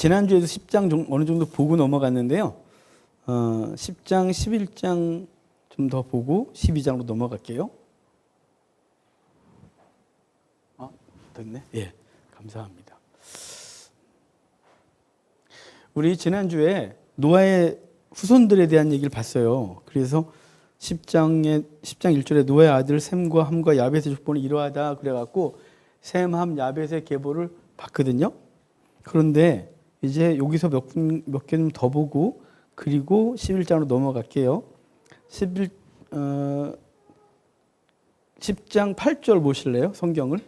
지난주에도 10장 어느 정도 보고 넘어갔는데요. 10장, 11장 좀 더 보고 12장으로 넘어갈게요. 됐네. 예, 감사합니다. 우리 지난주에 노아의 후손들에 대한 얘기를 봤어요. 그래서 10장 1절에 노아의 아들 셈과 함과 야벳의 족보는 이러하다 그래갖고 셈, 함, 야벳의 계보를 봤거든요. 그런데 이제 여기서 몇 개 좀 더 보고 그리고 11장으로 넘어갈게요. 10장 8절 보실래요? 성경을.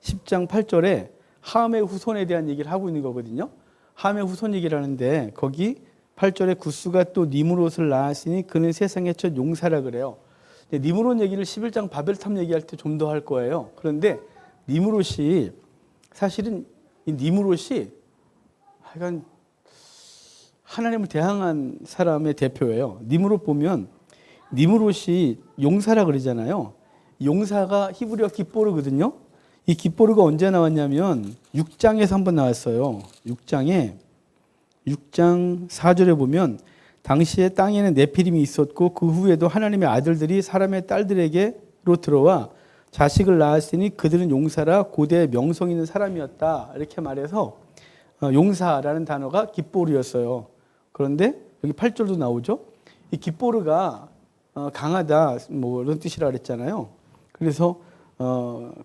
10장 8절에 함의 후손에 대한 얘기를 하고 있는 거거든요. 함의 후손 얘기를 하는데 거기 8절에 구스가 또 니므롯을 낳았으니 그는 세상의 첫 용사라 그래요. 니므롯 얘기를 11장 바벨탑 얘기할 때 좀 더 할 거예요. 그런데 니므롯이 사실은 이 니므롯이 하여간 하나님을 대항한 사람의 대표예요. 니므롯 보면 니므롯이 용사라 그러잖아요. 용사가 히브리어 깃보르거든요. 이 깃보르가 언제 나왔냐면 6장에서 한번 나왔어요. 6장 4절에 보면 당시에 땅에는 네피림이 있었고 그 후에도 하나님의 아들들이 사람의 딸들에게로 들어와 자식을 낳았으니 그들은 용사라 고대 명성 있는 사람이었다. 이렇게 말해서 용사라는 단어가 깃보르였어요. 그런데 여기 8절도 나오죠. 이 깃보르가 강하다 뭐 이런 뜻이라 그랬잖아요. 그래서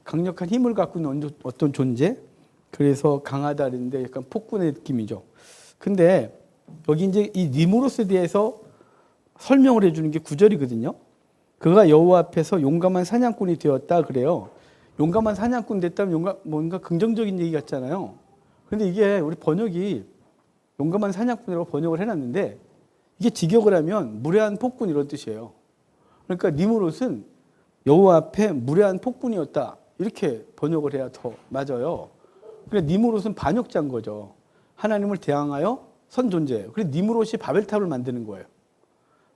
강력한 힘을 갖고 있는 어떤 존재. 그래서 강하다 그랬는데 약간 폭군의 느낌이죠. 근데 여기 이제 이 니므롯에 대해서 설명을 해주는 게 9절이거든요. 그가 여호와 앞에서 용감한 사냥꾼이 되었다 그래요. 용감한 사냥꾼 됐다면 뭔가 긍정적인 얘기 같잖아요. 그런데 이게 우리 번역이 용감한 사냥꾼이라고 번역을 해놨는데 이게 직역을 하면 무례한 폭군 이런 뜻이에요. 그러니까 니므롯은 여호와 앞에 무례한 폭군이었다 이렇게 번역을 해야 더 맞아요. 그러니까 니므롯은 반역자인 거죠. 하나님을 대항하여 선 존재예요. 그래서 니므롯이 바벨탑을 만드는 거예요.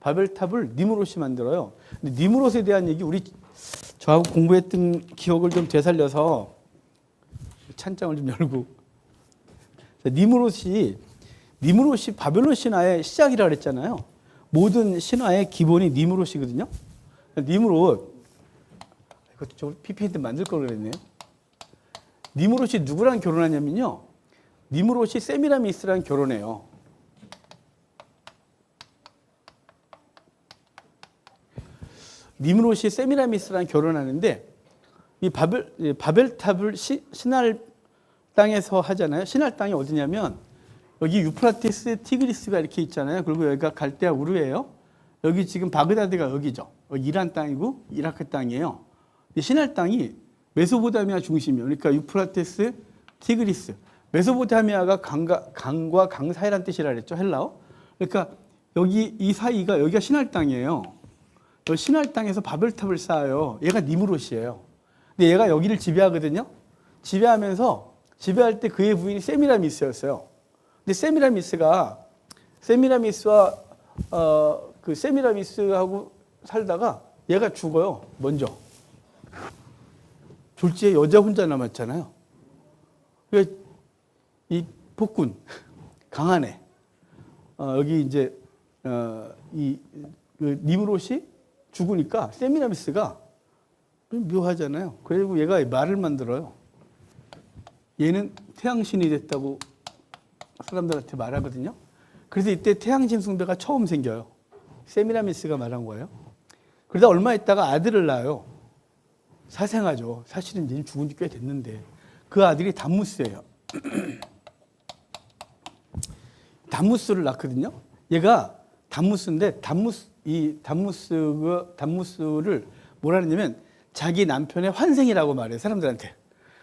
바벨탑을 니므롯이 만들어요. 근데 니므롯에 대한 얘기 우리 저하고 공부했던 기억을 좀 되살려서 찬장을 좀 열고 니므롯이 바벨론 신화의 시작이라 그랬잖아요. 모든 신화의 기본이 니므롯이거든요. 니므롯 이거 저 PPT 만들 걸 그랬네요. 니므롯이 누구랑 결혼하냐면요. 니므롯이 세미라미스랑 결혼해요. 니므롯이 세미라미스랑 결혼하는데 이 바벨탑을 신할 땅에서 하잖아요. 신할 땅이 어디냐면 여기 유프라티스, 티그리스가 이렇게 있잖아요. 그리고 여기가 갈대아 우르예요. 여기 지금 바그다드가 여기죠. 이란 땅이고 이라크 땅이에요. 신할 땅이 메소포타미아 중심이에요. 그러니까 유프라티스, 티그리스. 메소포타미아가 강과 강 사이란 뜻이라 그랬죠. 헬라어. 그러니까 여기 이 사이가 여기가 신할 땅이에요. 신할 땅에서 바벨탑을 쌓아요. 얘가 니므롯이에요. 근데 얘가 여기를 지배하거든요. 지배할 때 그의 부인이 세미라미스였어요. 근데 세미라미스와 그 세미라미스하고 살다가 얘가 죽어요. 먼저. 졸지에 여자 혼자 남았잖아요. 그러니까 이 폭군 강한 애. 여기 이제 이 니므롯이 죽으니까 세미라미스가 묘하잖아요. 그리고 얘가 말을 만들어요. 얘는 태양신이 됐다고 사람들한테 말하거든요. 그래서 이때 태양신 숭배가 처음 생겨요. 세미라미스가 말한 거예요. 그러다 얼마 있다가 아들을 낳아요. 사생아죠. 사실은 이제 죽은 지 꽤 됐는데 그 아들이 담무스예요. 담무스를 낳거든요. 얘가 담무스인데 담무스를 뭐라 하냐면 자기 남편의 환생이라고 말해요. 사람들한테.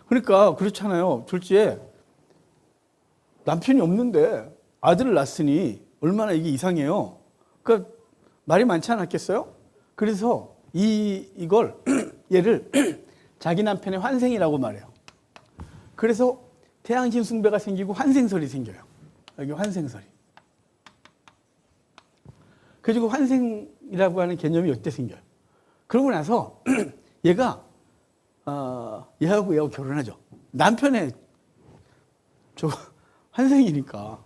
그러니까 그렇잖아요. 졸지에 남편이 없는데 아들을 낳았으니 얼마나 이게 이상해요. 그러니까 말이 많지 않았겠어요? 그래서 이걸 얘를 자기 남편의 환생이라고 말해요. 그래서 태양신 숭배가 생기고 환생설이 생겨요. 여기 환생설이. 그리고 환생이라고 하는 개념이 이때 생겨요. 그러고 나서 얘가 얘하고 결혼하죠. 남편의 저 환생이니까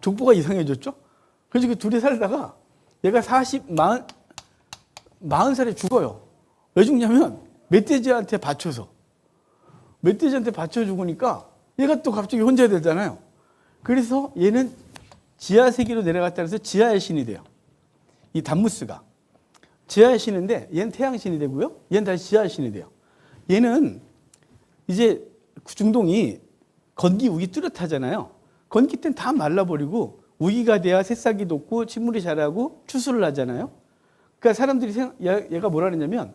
족보가 이상해졌죠. 그래서 그 둘이 살다가 얘가 40살에 죽어요. 왜 죽냐면 멧돼지한테 받쳐서. 멧돼지한테 받쳐 죽으니까 얘가 또 갑자기 혼자 되잖아요. 그래서 얘는 지하 세계로 내려갔다 해서 지하의 신이 돼요. 이 담무스가 지하의 신인데 얘는 태양 신이 되고요. 얘는 다시 지하의 신이 돼요. 얘는 이제 중동이 건기 우기 뚜렷하잖아요. 건기 때는 다 말라버리고 우기가 돼야 새싹이 돋고 식물이 자라고 추수를 하잖아요. 그러니까 사람들이 얘가 뭐라 그러냐면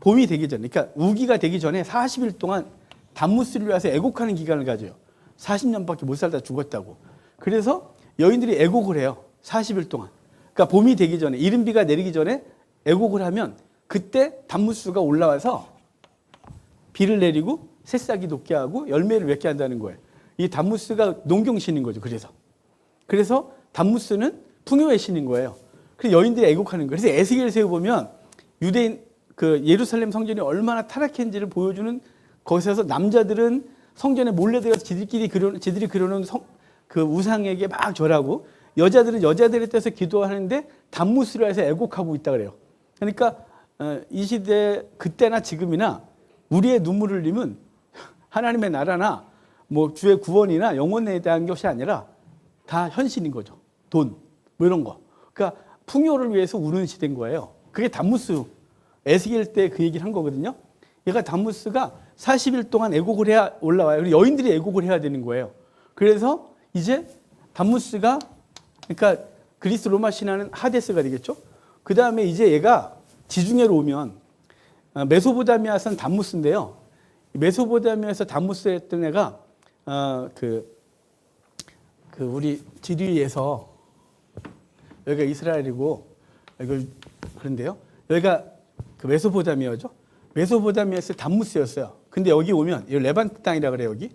봄이 되기 전에, 그러니까 우기가 되기 전에 40일 동안 담무스를 위해서 애곡하는 기간을 가져요. 40년밖에 못 살다 죽었다고. 그래서 여인들이 애곡을 해요. 40일 동안. 그러니까 봄이 되기 전에, 이른비가 내리기 전에 애곡을 하면 그때 담무스가 올라와서 비를 내리고 새싹이 돋게 하고 열매를 맺게 한다는 거예요. 이 담무스가 농경신인 거죠. 그래서 담무스는 풍요의 신인 거예요. 그래서 여인들이 애곡하는 거예요. 그래서 에스겔서에 보면 유대인 그 예루살렘 성전이 얼마나 타락했는지를 보여주는, 거기서 남자들은 성전에 몰래 들어가서 지들이 그려놓은 그 우상에게 막 절하고, 여자들은 여자들에 따라서 기도하는데 담무스를 해서 애곡하고 있다 그래요. 그러니까 이 시대 그때나 지금이나 우리의 눈물을 흘리면 하나님의 나라나 뭐 주의 구원이나 영혼에 대한 것이 아니라 다 현실인 거죠. 돈, 뭐 이런 거. 그러니까 풍요를 위해서 우는 시대인 거예요. 그게 담무스, 에스겔 때 그 얘기를 한 거거든요. 얘가 담무스가 40일 동안 애곡을 해야 올라와요. 그리고 여인들이 애곡을 해야 되는 거예요. 그래서 이제 담무스가, 그러니까 그리스 로마 신화는 하데스가 되겠죠. 그 다음에 이제 얘가 지중해로 오면 메소포타미아에서는 담무스인데요. 메소포타미아에서 담무스였던 애가 그 우리 지리에서, 여기가 이스라엘이고 여기 그런데요. 여기가 그 메소포타미아죠. 메소포타미아에서 담무스였어요. 근데 여기 오면 이 레반트 땅이라 그래요. 여기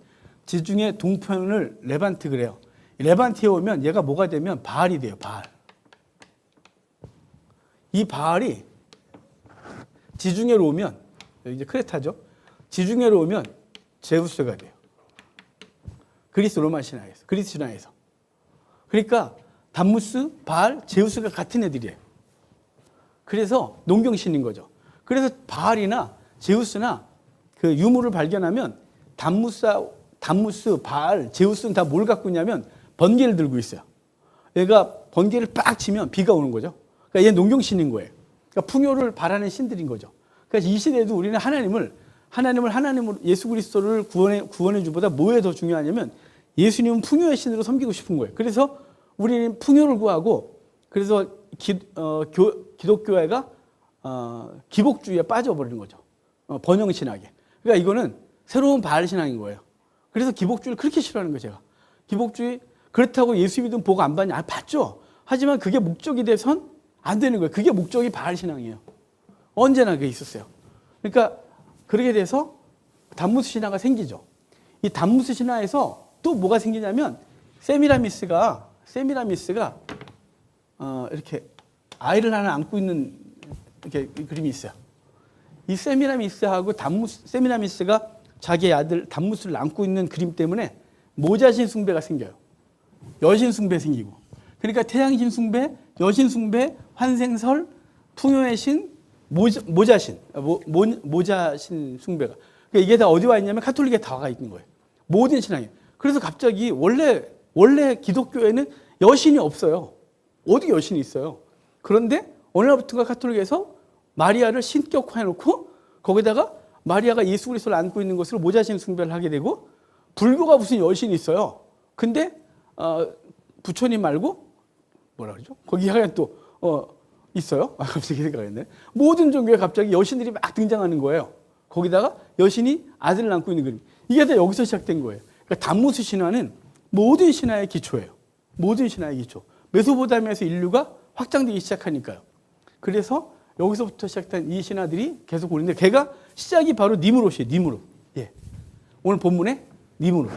지중해 동편을 레반트 그래요. 레반트에 오면 얘가 뭐가 되면 바알이 돼요. 바알. 이 바알이 지중해로 오면, 여기 이제 크레타죠. 지중해로 오면 제우스가 돼요. 그리스 로마 신화에서, 그리스 신화에서. 그러니까 담무스, 바알, 제우스가 같은 애들이에요. 그래서 농경신인 거죠. 그래서 바알이나 제우스나 그 유물을 발견하면 담무스, 바알, 제우스는 다 뭘 갖고 있냐면 번개를 들고 있어요. 얘가 번개를 빡 치면 비가 오는 거죠. 그러니까 얘 농경신인 거예요. 그러니까 풍요를 바라는 신들인 거죠. 그래서 이 시대에도 우리는 하나님을 예수 그리스도를 구원해 주보다 뭐에 더 중요하냐면 예수님은 풍요의 신으로 섬기고 싶은 거예요. 그래서 우리는 풍요를 구하고, 그래서 기독교회가 기복주의에 빠져버리는 거죠. 번영신학에. 그러니까 이거는 새로운 바알 신앙인 거예요. 그래서 기복주의를 그렇게 싫어하는 거예요, 제가. 기복주의, 그렇다고 예수 믿으면 복 안 받냐? 받죠. 하지만 그게 목적이 돼선 안 되는 거예요. 그게 목적이 바알 신앙이에요. 언제나 그게 있었어요. 그러니까 그렇게 돼서 담무스 신화가 생기죠. 이 담무스 신화에서 또 뭐가 생기냐면 세미라미스가 이렇게 아이를 하나 안고 있는 이렇게 그림이 있어요. 이 세미라미스하고 세미라미스가 자기 아들 담무스를 안고 있는 그림 때문에 모자신 숭배가 생겨요. 여신 숭배 생기고. 그러니까 태양신 숭배, 여신 숭배, 환생설, 풍요의 신, 모자신 숭배가. 그러니까 이게 다 어디 와 있냐면 카톨릭에 다 와 있는 거예요. 모든 신앙이. 그래서 갑자기 원래 기독교에는 여신이 없어요. 어디 여신이 있어요. 그런데 어느 날부터가 카톨릭에서 마리아를 신격화해놓고 거기다가 마리아가 예수 그리스도를 안고 있는 것으로 모자신 숭배를 하게 되고, 불교가 무슨 여신이 있어요. 근데 부처님 말고 뭐라 그러죠? 거기가 또 있어요. 갑자기 생각했네. 모든 종교에 갑자기 여신들이 막 등장하는 거예요. 거기다가 여신이 아들을 안고 있는 그림. 이게 다 여기서 시작된 거예요. 그러니까 담무스 신화는 모든 신화의 기초예요. 모든 신화의 기초. 메소포타미아에서 인류가 확장되기 시작하니까요. 그래서 여기서부터 시작된 이 신화들이 계속 오는데, 걔가 시작이 바로 니무롯이에요. 니무롯. 예. 오늘 본문에 니무롯.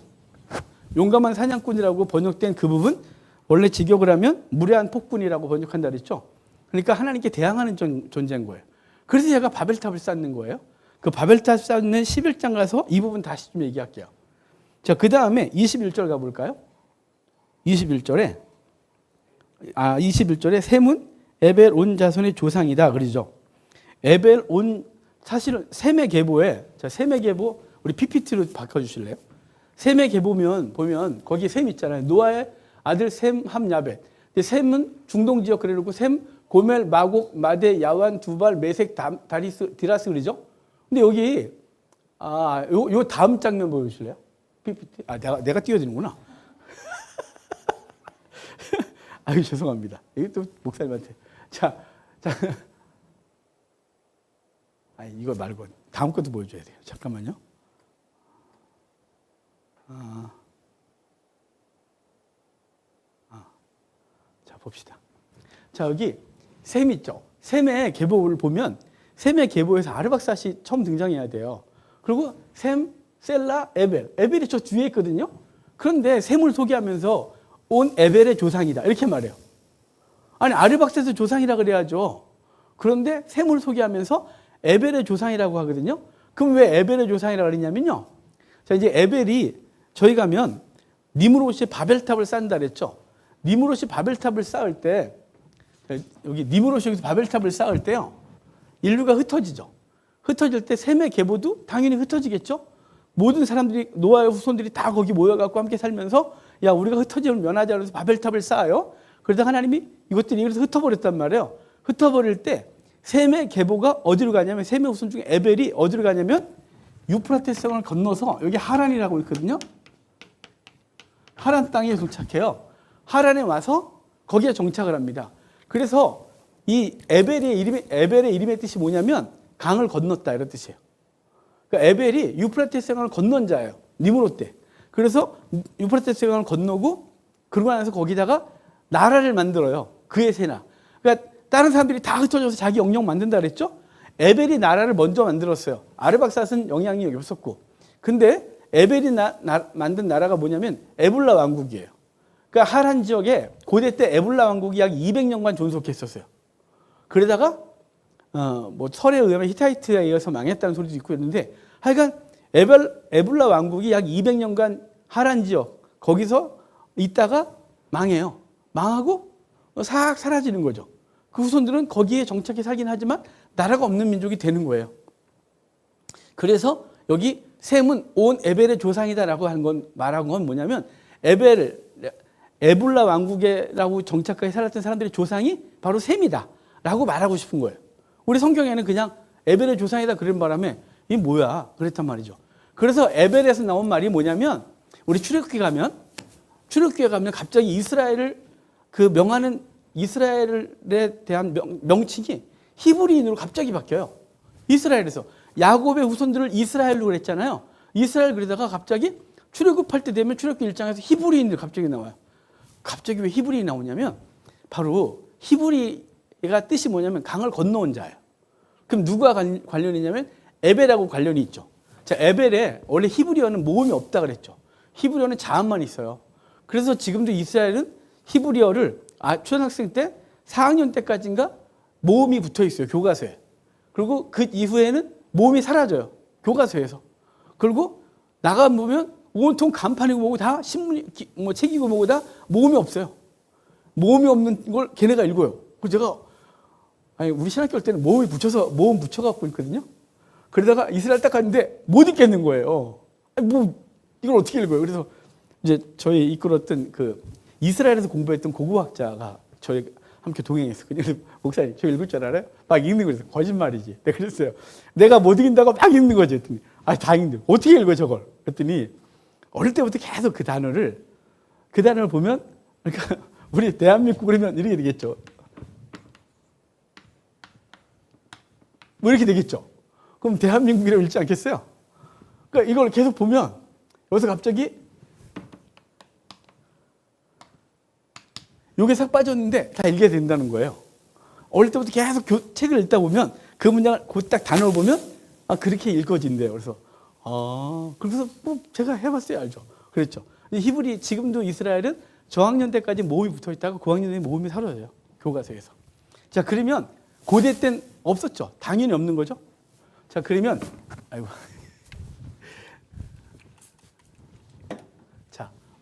용감한 사냥꾼이라고 번역된 그 부분, 원래 직역을 하면 무례한 폭군이라고 번역한다 그랬죠. 그러니까 하나님께 대항하는 존재인 거예요. 그래서 제가 바벨탑을 쌓는 거예요. 그 바벨탑 쌓는 11장 가서 이 부분 다시 좀 얘기할게요. 자, 그 다음에 21절 가볼까요? 21절에 셈은 에벨 온 자손의 조상이다 그러죠. 에벨 온, 사실은 셈의 계보에, 자, 셈의 계보 우리 PPT로 바꿔주실래요? 셈의 계보면 보면 거기 셈 있잖아요. 노아의 아들 셈, 함, 야벳. 셈은 중동 지역 그래놓고 셈, 고멜, 마곡, 마데, 야완, 두발, 메색, 다리스, 디라스 그러죠. 근데 여기 요 다음 장면 보여주실래요? PPT. 내가 띄워드리는구나. 아유, 죄송합니다. 이게 또 목사님한테. 자, 이거 말고 다음 것도 보여줘야 돼요. 잠깐만요. 자, 봅시다. 자, 여기 셈 있죠. 셈의 계보를 보면 셈의 계보에서 아르박삿이 처음 등장해야 돼요. 그리고 셈, 셀라, 에벨. 에벨이 저 뒤에 있거든요. 그런데 셈을 소개하면서 온 에벨의 조상이다 이렇게 말해요. 아니, 아르박삿의 조상이라 그래야죠. 그런데 셈을 소개하면서 에벨의 조상이라고 하거든요. 그럼 왜 에벨의 조상이라고 그러냐면요. 자, 이제 에벨이 저희 가면 니므롯이 바벨탑을 쌓는다 그랬죠. 니므롯이 바벨탑을 쌓을 때, 여기 니므롯이 여기서 바벨탑을 쌓을 때요, 인류가 흩어지죠. 흩어질 때 셈의 계보도 당연히 흩어지겠죠. 모든 사람들이, 노아의 후손들이 다 거기 모여갖고 함께 살면서, 야, 우리가 흩어짐을 면하자 그래서 바벨탑을 쌓아요. 그러다 하나님이 이것들이 그래서 흩어버렸단 말이에요. 흩어버릴 때 셈의 계보가 어디로 가냐면, 셈의 후손 중에 에벨이 어디로 가냐면 유프라테스 강을 건너서 여기 하란이라고 있거든요. 하란 땅에 도착해요. 하란에 와서 거기에 정착을 합니다. 그래서 이 에벨의 이름의 뜻이 뭐냐면 강을 건넜다 이런 뜻이에요. 그러니까 에벨이 유프라테스 강을 건넌 자예요. 니므롯 때. 그래서 유프라테스 강을 건너고 그러고 나서 거기다가 나라를 만들어요. 그의 세나. 그러니까 다른 사람들이 다 흩어져서 자기 영역 만든다 그랬죠. 에벨이 나라를 먼저 만들었어요. 아르박삿은 영향이 여기 없었고. 근데 에벨이 만든 나라가 뭐냐면 에불라 왕국이에요. 그러니까 하란 지역에 고대 때 에불라 왕국이 약 200년간 존속했었어요. 그러다가 뭐 설에 의하면 히타이트에 의해서 망했다는 소리도 있고 했는데, 하여간 에불라 왕국이 약 200년간 하란 지역 거기서 있다가 망해요. 망하고 싹 사라지는 거죠. 그 후손들은 거기에 정착해 살긴 하지만 나라가 없는 민족이 되는 거예요. 그래서 여기 셈은 온 에벨의 조상이다라고 말한 건 뭐냐면, 에불라 왕국에라고 정착하게 살았던 사람들의 조상이 바로 셈이다 라고 말하고 싶은 거예요. 우리 성경에는 그냥 에벨의 조상이다 그런 바람에 이게 뭐야 그랬단 말이죠. 그래서 에벨에서 나온 말이 뭐냐면, 우리 출애굽기에 가면 갑자기 이스라엘을 명하는 이스라엘에 대한 명칭이 히브리인으로 갑자기 바뀌어요. 이스라엘에서 야곱의 후손들을 이스라엘로 그랬잖아요. 이스라엘 그러다가 갑자기 출애굽할 때 되면 출애굽기 1장에서 히브리인들 갑자기 나와요. 갑자기 왜 히브리인이 나오냐면, 바로 히브리가 뜻이 뭐냐면 강을 건너온 자예요. 그럼 누가 관련이 있냐면 에벨하고 관련이 있죠. 자, 에벨에 원래 히브리어는 모음이 없다 그랬죠. 히브리어는 자음만 있어요. 그래서 지금도 이스라엘은 히브리어를 초등학생 때 4학년 때까지인가 모음이 붙어 있어요. 교과서에. 그리고 그 이후에는 모음이 사라져요. 교과서에서. 그리고 나가보면 온통 간판이고 뭐고 다 신문, 책이고 뭐고 다 모음이 없어요. 모음이 없는 걸 걔네가 읽어요. 그래서 제가 우리 신학교 할 때는 모음 붙여갖고 있거든요. 그러다가 이스라엘 딱 갔는데 못 읽겠는 거예요. 이걸 어떻게 읽어요? 그래서 이제 저희 이끌었던 이스라엘에서 공부했던 고고학자가 저희 함께 동행했어요. 그래서 목사님, 저 읽을 줄 알아요? 막 읽는 거예요. 거짓말이지. 내가 그랬어요. 내가 못 읽는다고 막 읽는 거지. 했더니, 다 읽는데 어떻게 읽어 저걸? 그랬더니 어릴 때부터 계속 그 단어를 보면, 그러니까 우리 대한민국 그러면 이렇게 되겠죠. 뭐 이렇게 되겠죠. 그럼 대한민국이라고 읽지 않겠어요? 그러니까 이걸 계속 보면 여기서 갑자기 요게 싹 빠졌는데 다 읽게 된다는 거예요. 어릴 때부터 계속 책을 읽다 보면 그 문장을 딱 단어를 보면 그렇게 읽어진대요. 그래서 그래서 뭐 제가 해봤어요. 알죠. 그랬죠. 히브리 지금도 이스라엘은 저학년 때까지 모음이 붙어 있다가 고학년 때 모음이 사라져요. 교과서에서. 자, 그러면 고대 땐 없었죠. 당연히 없는 거죠. 자, 그러면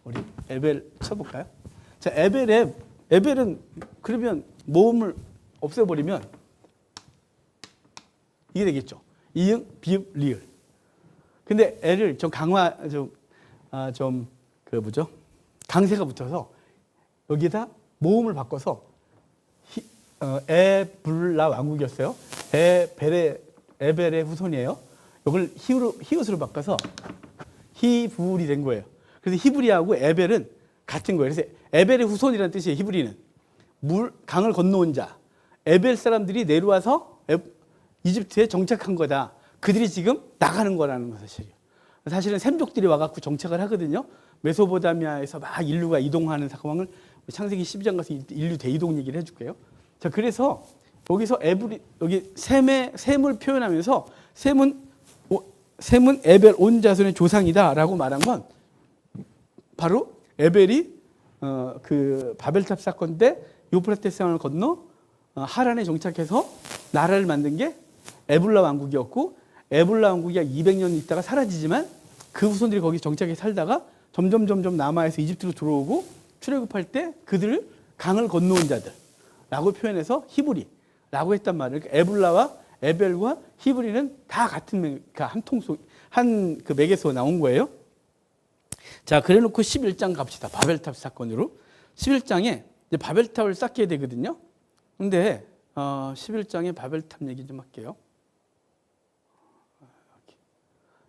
우리 에벨 쳐볼까요? 자, 에벨은 그러면 모음을 없애버리면 이게 되겠죠. 이응, 비읍, 리을. 근데 애를 좀 강세가 붙어서 여기다 모음을 바꿔서 에불라 왕국이었어요. 에벨의 후손이에요. 이걸 히읗으로 바꿔서 히브리 된 거예요. 그래서 히브리하고 에벨은 같은 거예요. 그래서 에벨의 후손이라는 뜻이에요. 히브리는 강을 건너온 자. 에벨 사람들이 내려와서 이집트에 정착한 거다. 그들이 지금 나가는 거라는 거 사실이에요. 사실은 샘족들이 와갖고 정착을 하거든요. 메소포타미아에서 막 인류가 이동하는 상황을 창세기 12장 가서 인류 대이동 얘기를 해줄게요. 자, 그래서 여기서 여기 셈을 표현하면서 셈은 에벨 온 자손의 조상이다라고 말한 건 바로 에벨이 그 바벨탑 사건 때 유프라테스 강을 건너 하란에 정착해서 나라를 만든 게 에불라 왕국이었고, 에불라 왕국이 200년 있다가 사라지지만 그 후손들이 거기 정착해 살다가 점점 남아에서 이집트로 들어오고 출애굽할 때 그들을 강을 건너온 자들라고 표현해서 히브리라고 했단 말이에요. 그러니까 에불라와 에벨과 히브리는 다 같은 한 그 맥에서 나온 거예요. 자, 그래놓고 11장 갑시다. 바벨탑 사건으로 11장에 이제 바벨탑을 쌓게 되거든요. 근데 11장에 바벨탑 얘기 좀 할게요.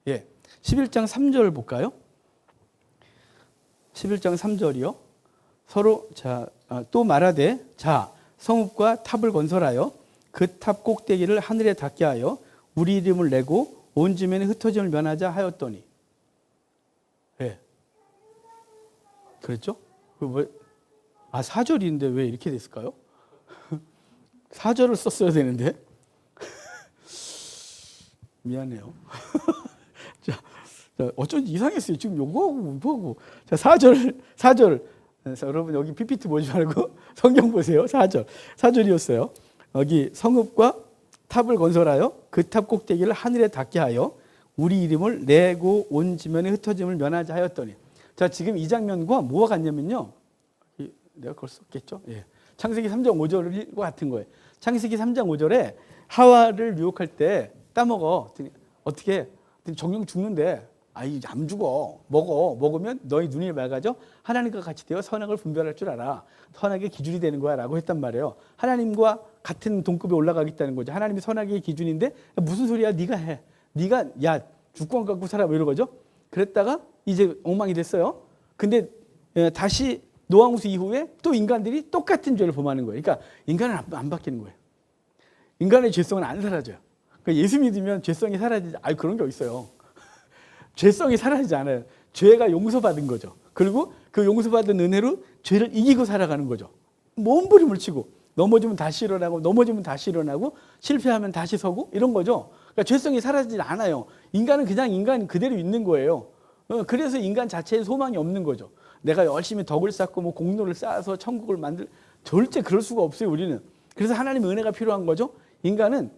예, 11장 3절 볼까요? 11장 3절이요. 서로 또 말하되 성읍과 탑을 건설하여 그 탑 꼭대기를 하늘에 닿게 하여 우리 이름을 내고 온 지면에 흩어짐을 면하자 하였더니. 예. 그랬죠? 4절인데 왜 이렇게 됐을까요? 4절을 썼어야 되는데. 미안해요. 자, 어쩐지 이상했어요. 지금 요거하고 뭐하고. 자, 4절. 여러분 여기 PPT 보지 말고 성경 보세요. 4절이었어요. 여기 성읍과 탑을 건설하여 그 탑 꼭대기를 하늘에 닿게 하여 우리 이름을 내고 온 지면에 흩어짐을 면하자 하였더니. 자, 지금 이 장면과 뭐가 같냐면요. 내가 그걸 썼겠죠? 예. 창세기 3장 5절과 같은 거예요. 창세기 3장 5절에 하와를 유혹할 때 따먹어. 어떻게 정령 죽는데 안 죽어. 먹으면 너희 눈이 맑아져 하나님과 같이 되어 선악을 분별할 줄 알아. 선악의 기준이 되는 거야 라고 했단 말이에요. 하나님과 같은 동급에 올라가겠다는 거죠. 하나님이 선악의 기준인데 무슨 소리야 네가 해. 네가 주권 갖고 살아 뭐 이런 거죠. 그랬다가 이제 엉망이 됐어요. 근데 다시 노아홍수 이후에 또 인간들이 똑같은 죄를 범하는 거예요. 그러니까 인간은 안 바뀌는 거예요. 인간의 죄성은 안 사라져요. 그러니까 예수 믿으면 죄성이 사라지지. 그런 게 어딨어요. 죄성이 사라지지 않아요. 죄가 용서받은 거죠. 그리고 그 용서받은 은혜로 죄를 이기고 살아가는 거죠. 몸부림을 치고 넘어지면 다시 일어나고 실패하면 다시 서고 이런 거죠. 그러니까 죄성이 사라지지 않아요. 인간은 그냥 인간 그대로 있는 거예요. 그래서 인간 자체에 소망이 없는 거죠. 내가 열심히 덕을 쌓고 뭐 공로를 쌓아서 천국을 절대 그럴 수가 없어요. 우리는. 그래서 하나님의 은혜가 필요한 거죠. 인간은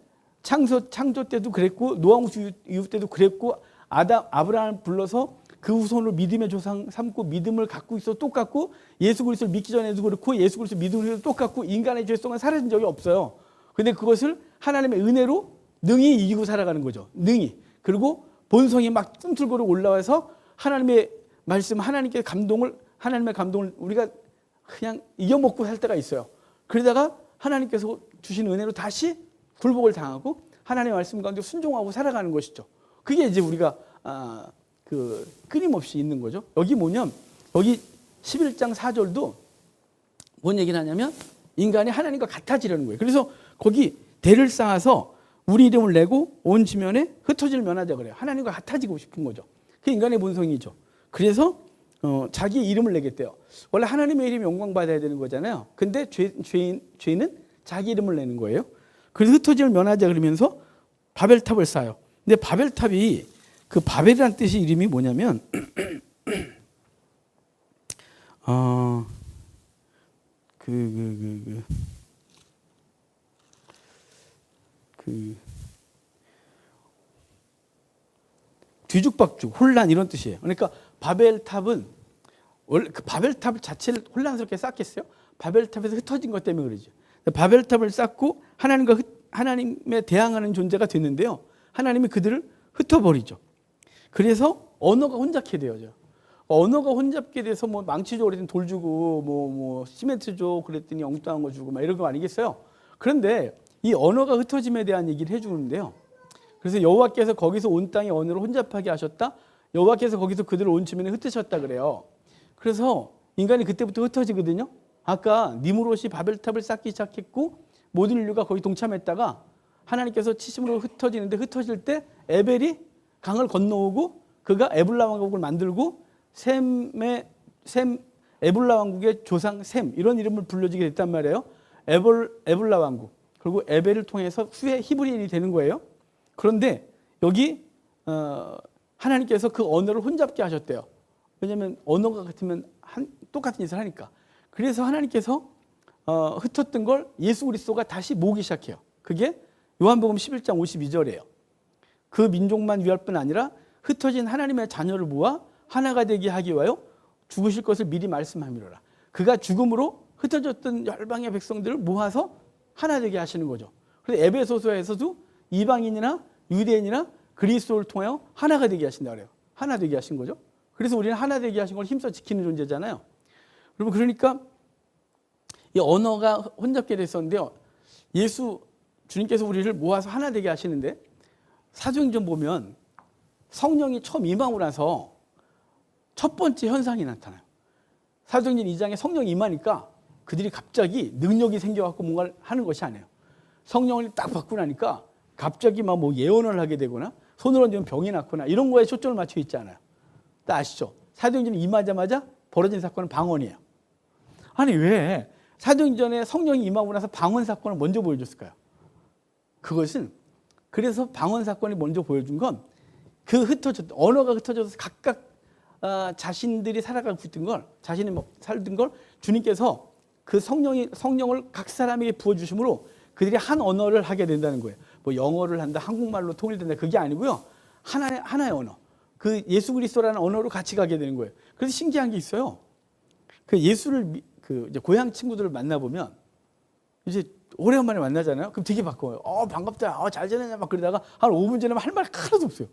창조 때도 그랬고 노아홍수 이후 때도 그랬고 아브라함을 불러서 그 후손으로 믿음의 조상 삼고 믿음을 갖고 있어 똑같고 예수 그리스도를 믿기 전에도 그렇고 예수 그리스도 믿음으로 똑같고 인간의 죄성은 사라진 적이 없어요. 근데 그것을 하나님의 은혜로 능히 이기고 살아가는 거죠. 능히. 그리고 본성이 막 꿈틀거려 올라와서 하나님의 말씀, 하나님의 감동을 우리가 그냥 이겨먹고 살 때가 있어요. 그러다가 하나님께서 주신 은혜로 다시 굴복을 당하고 하나님의 말씀 가운데 순종하고 살아가는 것이죠. 그게 이제 우리가 끊임없이 있는 거죠. 여기 뭐냐면 여기 11장 4절도 뭔 얘기를 하냐면 인간이 하나님과 같아지려는 거예요. 그래서 거기 대를 쌓아서 우리 이름을 내고 온 지면에 흩어질 면하자 그래요. 하나님과 같아지고 싶은 거죠. 그게 인간의 본성이죠. 그래서 자기의 이름을 내겠대요. 원래 하나님의 이름이 영광받아야 되는 거잖아요. 근데 죄인은 자기 이름을 내는 거예요. 그래서 흩어질 면하자 그러면서 바벨탑을 쌓아요. 근데 바벨탑이 그 바벨이라는 뜻이 이름이 뭐냐면 뒤죽박죽, 혼란 이런 뜻이에요. 그러니까 바벨탑은 원래 그 바벨탑 자체를 혼란스럽게 쌓겠어요? 바벨탑에서 흩어진 것 때문에 그러죠. 바벨탑을 쌓고 하나님에 대항하는 존재가 됐는데요. 하나님이 그들을 흩어버리죠. 그래서 언어가 혼잡게 되어져. 언어가 혼잡게 돼서 뭐 망치 줘 그랬더니 돌 주고 뭐 시멘트 줘 그랬더니 엉뚱한 거 주고 막 이런 거 아니겠어요? 그런데 이 언어가 흩어짐에 대한 얘기를 해주는데요. 그래서 여호와께서 거기서 온 땅의 언어를 혼잡하게 하셨다. 여호와께서 거기서 그들을 온 주민에 흩으셨다 그래요. 그래서 인간이 그때부터 흩어지거든요. 아까 니무롯이 바벨탑을 쌓기 시작했고 모든 인류가 거기 동참했다가 하나님께서 치심으로 흩어지는데 흩어질 때 에벨이 강을 건너오고 그가 에블라 왕국을 만들고 에블라 왕국의 조상 셈 이런 이름을 불려지게 됐단 말이에요. 에블라 왕국 그리고 에벨을 통해서 후에 히브리인이 되는 거예요. 그런데 여기 하나님께서 그 언어를 혼잡게 하셨대요. 왜냐하면 언어가 같으면 똑같은 짓을 하니까. 그래서 하나님께서 흩었던 걸 예수 그리스도가 다시 모으기 시작해요. 그게 요한복음 11장 52절이에요. 그 민족만 위할 뿐 아니라 흩어진 하나님의 자녀를 모아 하나가 되게 하기 위하여 죽으실 것을 미리 말씀함이로라. 그가 죽음으로 흩어졌던 열방의 백성들을 모아서 하나 되게 하시는 거죠. 그래서 에베소서에서도 이방인이나 유대인이나 그리스도를 통하여 하나가 되게 하신다 그래요. 하나 되게 하신 거죠. 그래서 우리는 하나 되게 하신 걸 힘써 지키는 존재잖아요. 여러분 그러니까 이 언어가 혼잡게 됐었는데요. 주님께서 우리를 모아서 하나 되게 하시는데 사도행전 보면 성령이 처음 임하고 나서 첫 번째 현상이 나타나요. 사도행전 2장에 성령이 임하니까 그들이 갑자기 능력이 생겨갖고 뭔가를 하는 것이 아니에요. 성령을 딱 받고 나니까 갑자기 막 뭐 예언을 하게 되거나 손을 얹으면 병이 낫거나 이런 거에 초점을 맞춰 있지 않아요. 다 아시죠? 사도행전이 임하자마자 벌어진 사건은 방언이에요. 아니 왜 사도행전에 성령이 임하고 나서 방언 사건을 먼저 보여줬을까요? 그것은 그래서 방언 사건이 먼저 보여준 건 그 언어가 흩어져서 각각 자신들이 살아가고 있던 걸 자신이 살던 걸 주님께서 그 성령을 각 사람에게 부어주심으로 그들이 한 언어를 하게 된다는 거예요. 뭐 영어를 한다, 한국말로 통일된다 그게 아니고요. 하나의 언어. 그 예수 그리스도라는 언어로 같이 가게 되는 거예요. 그래서 신기한 게 있어요. 그 예수를 이제 고향 친구들을 만나 보면 이제 오래간만에 만나잖아요. 그럼 되게 바꿔요. 반갑다. 잘 지내냐 막 그러다가 한 5분 지나면 할 말이 하나도 없어요.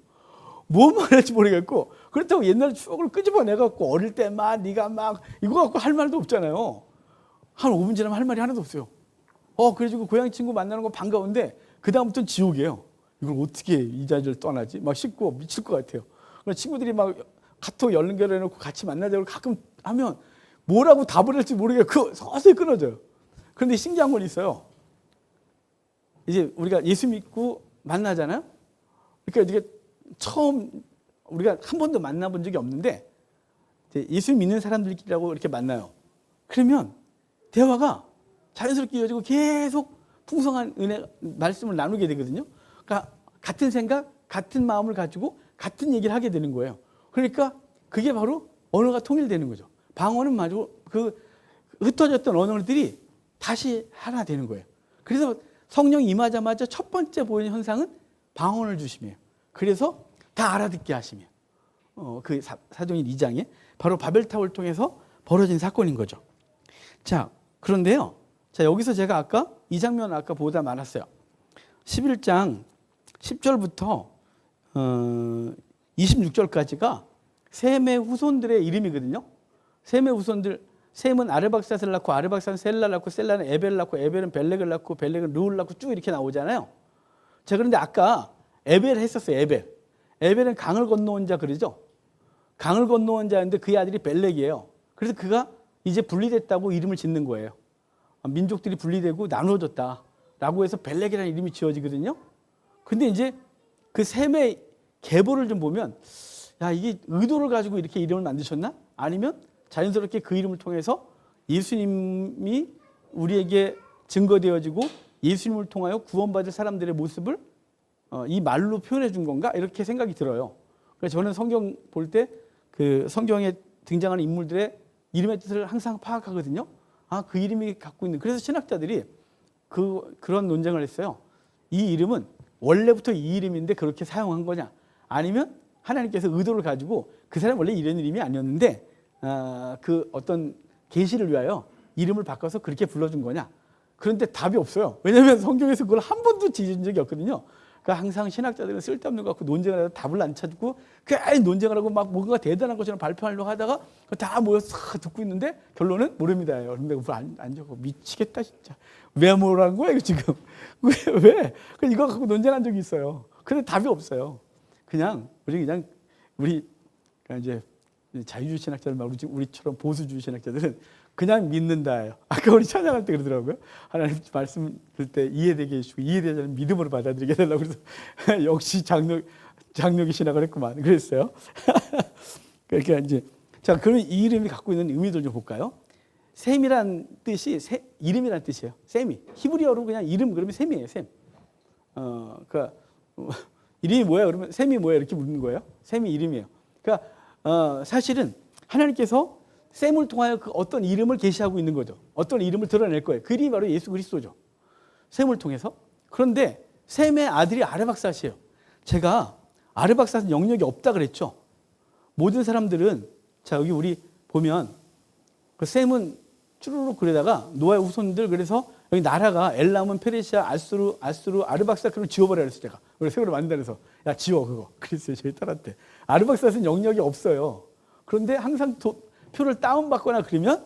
뭔 말할지 모르겠고 그렇다고 옛날 추억을 끄집어내갖고 어릴 때만 네가 막 이거 갖고 할 말도 없잖아요. 한 5분 지나면 할 말이 하나도 없어요. 그래가지고 고향 친구 만나는 거 반가운데 그 다음부터는 지옥이에요. 이걸 어떻게 이 자리를 떠나지? 막 씻고 미칠 것 같아요. 친구들이 막 카톡 연결해놓고 같이 만나자고 가끔 하면 뭐라고 답을 할지 모르겠고 서서히 끊어져요. 그런데 신기한 건 있어요. 이제 우리가 예수 믿고 만나잖아요. 그러니까 이게 처음 우리가 한 번도 만나본 적이 없는데 예수 믿는 사람들끼리라고 이렇게 만나요. 그러면 대화가 자연스럽게 이어지고 계속 풍성한 은혜 말씀을 나누게 되거든요. 그러니까 같은 생각, 같은 마음을 가지고 같은 얘기를 하게 되는 거예요. 그러니까 그게 바로 언어가 통일되는 거죠. 방언은 마저 그 흩어졌던 언어들이 다시 하나 되는 거예요. 그래서 성령이 임하자마자 첫 번째 보이는 현상은 방언을 주심이에요. 그래서 다 알아듣게 하시며 그 사도행전 2장에 바로 바벨탑을 통해서 벌어진 사건인 거죠. 자, 그런데요. 자, 여기서 제가 아까 이 장면 아까 보다 말았어요. 11장 10절부터 26절까지가 셈의 후손들의 이름이거든요. 셈의 후손들, 셈은 아르박삿을 낳고 아르박삿은 셀라를 낳고 셀라는 에벨을 낳고 에벨은 벨렉을 낳고 벨렉은 르우를 낳고 쭉 이렇게 나오잖아요. 자, 그런데 아까 에벨 했었어요. 에벨은 강을 건너온 자 그러죠. 강을 건너온 자인데 그의 아들이 벨렉이에요. 그래서 그가 이제 분리됐다고 이름을 짓는 거예요. 민족들이 분리되고 나누어졌다라고 해서 벨렉이라는 이름이 지어지거든요. 근데 이제 그 셈의 계보를 좀 보면 이게 의도를 가지고 이렇게 이름을 만드셨나? 아니면 자연스럽게 그 이름을 통해서 예수님이 우리에게 증거되어지고 예수님을 통하여 구원받을 사람들의 모습을 이 말로 표현해 준 건가? 이렇게 생각이 들어요. 그래서 저는 성경 볼 때 그 성경에 등장하는 인물들의 이름의 뜻을 항상 파악하거든요. 그 이름이 갖고 있는. 그래서 신학자들이 그런 논쟁을 했어요. 이 이름은 원래부터 이 이름인데 그렇게 사용한 거냐? 아니면 하나님께서 의도를 가지고 그 사람 원래 이런 이름이 아니었는데 그 어떤 계시를 위하여 이름을 바꿔서 그렇게 불러준 거냐? 그런데 답이 없어요. 왜냐하면 성경에서 그걸 한 번도 지은 적이 없거든요. 그러니까 항상 신학자들은 쓸데없는 거 갖고 논쟁을 하다 답을 안 찾고 괜히 논쟁을 하고 막 뭔가 대단한 것처럼 발표하려고 하다가 다 모여서 듣고 있는데 결론은 모릅니다. 그런데 그걸 안 적어. 미치겠다 진짜. 왜 뭐라는 거야 이거 지금. 왜? 이거 갖고 논쟁한 적이 있어요. 근데 답이 없어요. 그냥 우리 이제 자유주의 신학자들 말고 우리처럼 보수주의 신학자들은 그냥 믿는다예요. 아까 우리 찬양할 때 그러더라고요. 하나님 말씀 들 때 이해되게 해주시고 이해되지 않으면 믿음으로 받아들이게 해달라고 그래서 역시 장로기 신학을 했구만 그랬어요. 그러니까 이제 자 그럼 이 이름이 갖고 있는 의미들 좀 볼까요? 셈이란 뜻이 이름이란 뜻이에요. 셈이 히브리어로 그냥 이름 그러면 셈이에요. 셈. 그러니까 이름이 뭐야? 그러면 셈이 뭐야? 이렇게 묻는 거예요. 셈이 이름이에요. 그러니까 사실은 하나님께서 셈을 통하여 그 어떤 이름을 계시하고 있는 거죠. 어떤 이름을 드러낼 거예요. 그 이름이 바로 예수 그리스도죠. 셈을 통해서. 그런데 셈의 아들이 아르박삿이에요. 제가 아르박삿은 영역이 없다 그랬죠. 모든 사람들은 자 여기 우리 보면 그 셈은 쭈루룩 그러다가 노아의 후손들 그래서 여기 나라가 엘람은 페르시아 아수르 아르박삿 그걸 지워버려 그랬어요. 제가 그래서 세월을 만든다 그래서 야 지워 그거 그랬어요. 저희 딸한테. 아르박삿은 영역이 없어요. 그런데 항상 표를 다운받거나 그러면